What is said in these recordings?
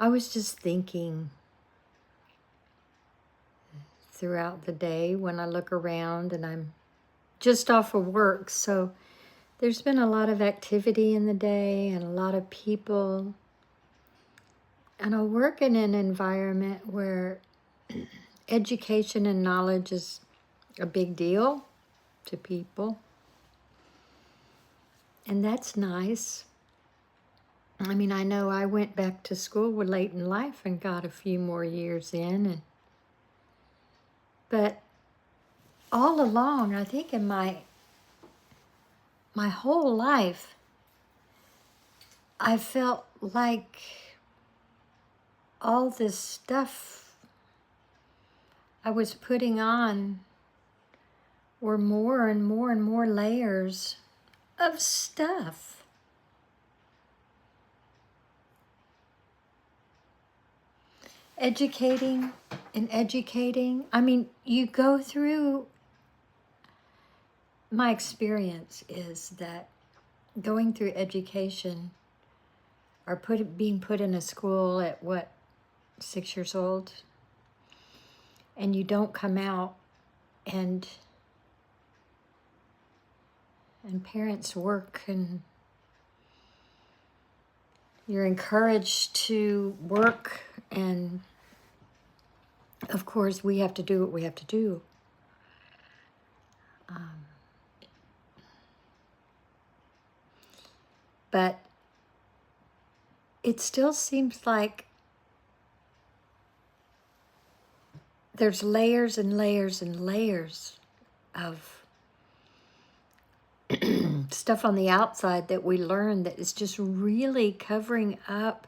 I was just thinking throughout the day when I look around, and I'm just off of work, so there's been a lot of activity in the day and a lot of people. And I work in an environment where education and knowledge is a big deal to people. And that's nice. I mean, I know I went back to school late in life and got a few more years in. But all along, I think in my whole life, I felt like all this stuff I was putting on were more and more and more layers of stuff. Educating and educating. I mean, you go through, my experience is that going through education or being put in a school at 6 years old, and you don't come out, and parents work, and you're encouraged to work, and of course we have to do what we have to do. But it still seems like there's layers and layers and layers of stuff on the outside that we learn that is just really covering up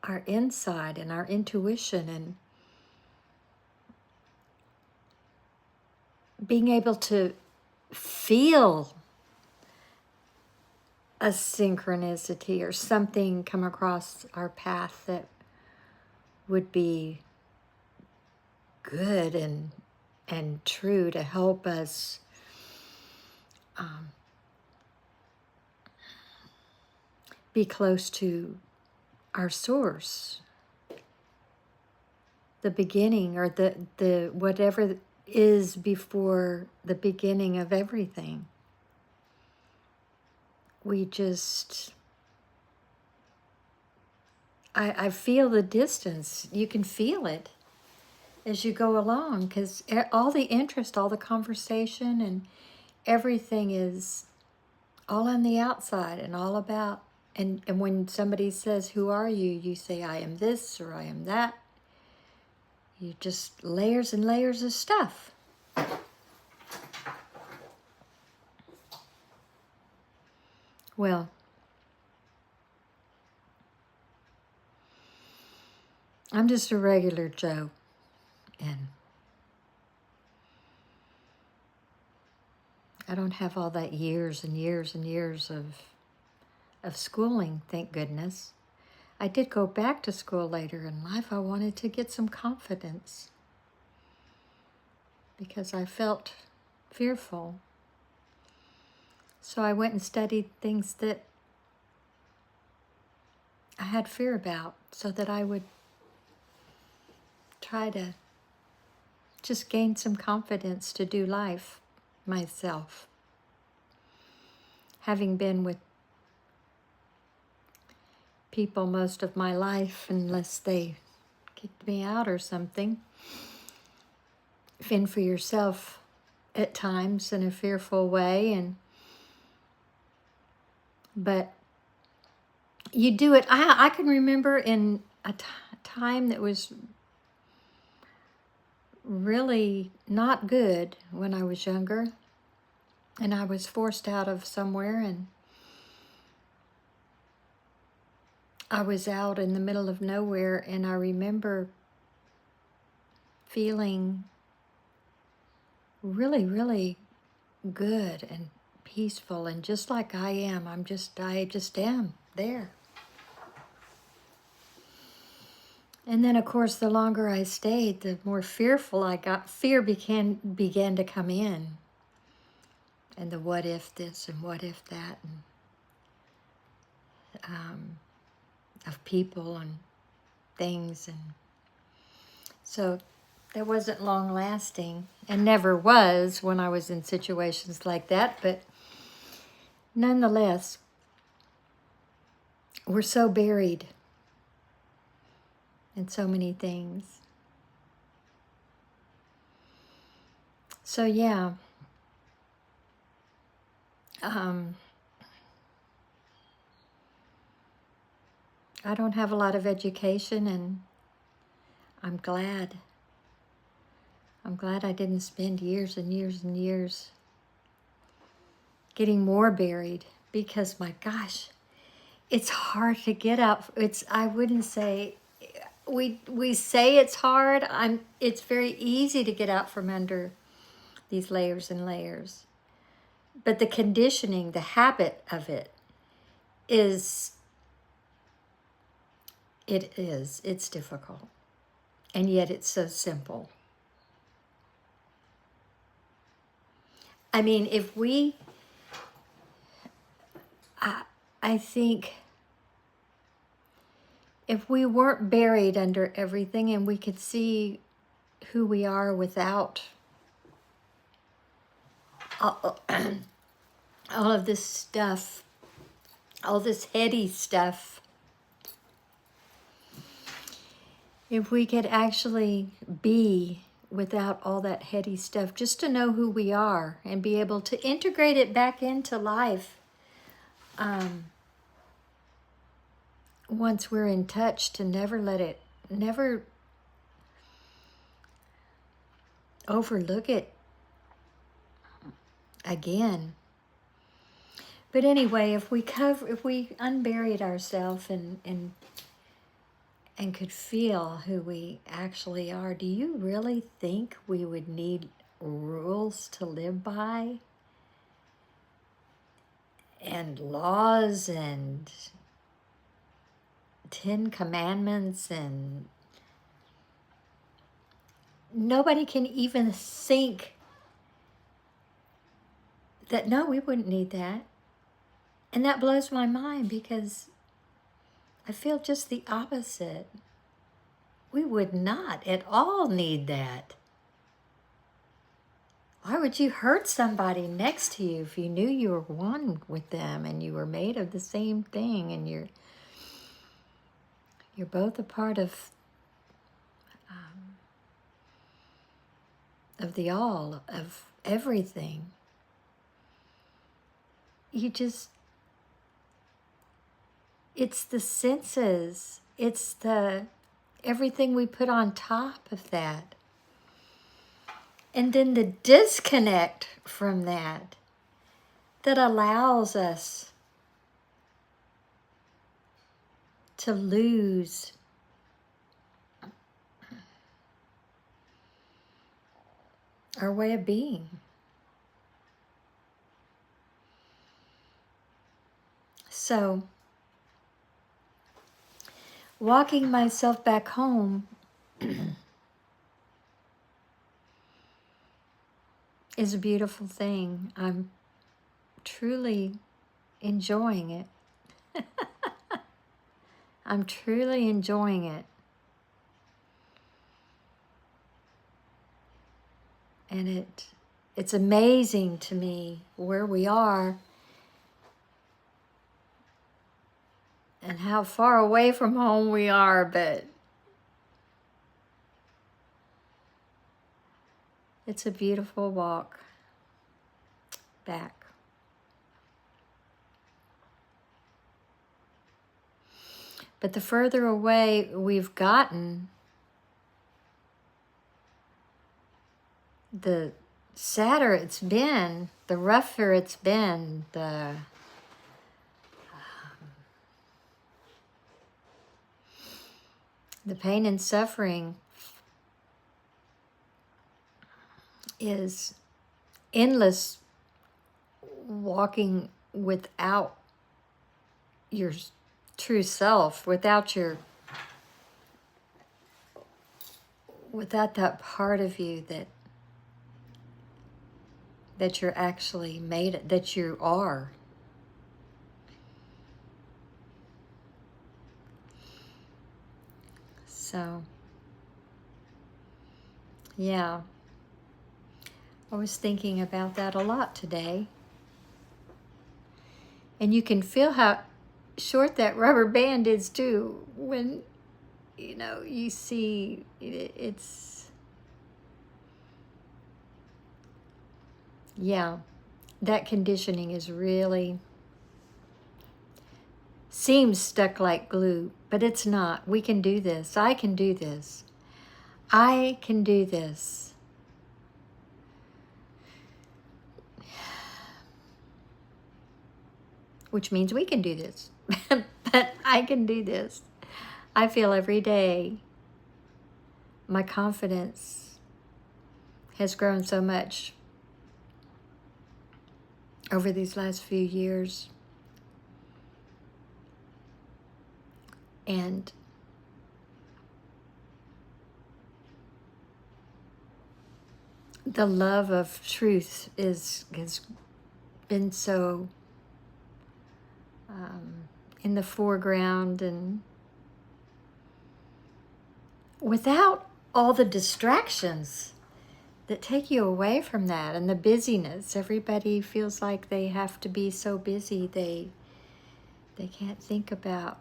our inside and our intuition, and being able to feel a synchronicity or something come across our path that would be good and true to help us be close to our source, the beginning, or the whatever is before the beginning of everything. We just, I feel the distance. You can feel it as you go along, because all the interest, all the conversation, and everything is all on the outside and all about. And when somebody says, "Who are you?" you say, "I am this," or "I am that." You just layers and layers of stuff. Well, I'm just a regular Joe, and I don't have all that years and years and years of schooling, thank goodness. I did go back to school later in life. I wanted to get some confidence because I felt fearful. So I went and studied things that I had fear about, so that I would try to just gain some confidence to do life myself. Having been with people most of my life, unless they kicked me out or something, fend for yourself at times in a fearful way, but you do it. I can remember in a time that was really not good when I was younger, and I was forced out of somewhere, and I was out in the middle of nowhere, and I remember feeling really, really good and peaceful, and just like I am, I just am there. And then, of course, the longer I stayed, the more fearful I got. Fear began to come in, and the what if this and what if that, and of people and things. And so that wasn't long lasting, and never was when I was in situations like that. But nonetheless, we're so buried in so many things. So yeah, I don't have a lot of education, and I'm glad. I'm glad I didn't spend years and years and years getting more buried, because my gosh, it's hard to get out. I wouldn't say, we say it's hard. It's very easy to get out from under these layers and layers. But the conditioning, the habit of it is, it's difficult. And yet it's so simple. I mean, I think if we weren't buried under everything and we could see who we are without all of this stuff, all this heady stuff, if we could actually be without all that heady stuff, just to know who we are and be able to integrate it back into life, once we're in touch, to never overlook it again. But anyway, if we unburied ourselves and could feel who we actually are, do you really think we would need rules to live by? And laws and 10 commandments, and nobody can even think that, no, we wouldn't need that. And that blows my mind, because I feel just the opposite. We would not at all need that. Why would you hurt somebody next to you if you knew you were one with them and you were made of the same thing, and you're both a part of the all, of everything? It's the senses, it's the everything we put on top of that. And then the disconnect from that allows us to lose our way of being. So, walking myself back home is a beautiful thing. I'm truly enjoying it. I'm truly enjoying it. And it's amazing to me where we are and how far away from home we are, but it's a beautiful walk back. But the further away we've gotten, the sadder it's been, the rougher it's been, the pain and suffering is endless, walking without your true self, without that part of you that you're actually made, that you are. So, yeah. I was thinking about that a lot today. And you can feel how short that rubber band is too when, you know, you see it's, yeah, that conditioning is really, seems stuck like glue, but it's not. We can do this. I can do this. I can do this. Which means we can do this. But I can do this. I feel every day my confidence has grown so much over these last few years. And the love of truth has been so in the foreground, and without all the distractions that take you away from that and the busyness. Everybody feels like they have to be so busy they can't think about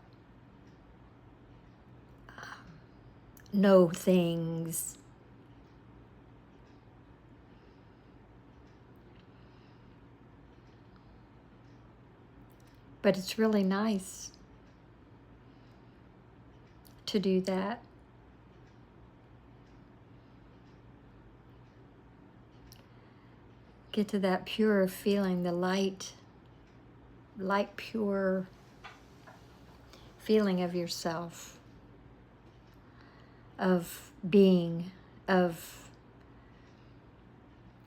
no things. But it's really nice to do that. Get to that pure feeling, the light, pure feeling of yourself, of being, of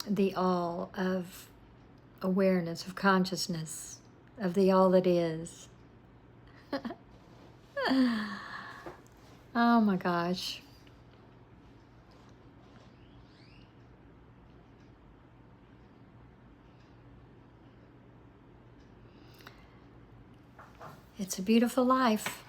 the all, of awareness, of consciousness, of the all that is. Oh my gosh. It's a beautiful life.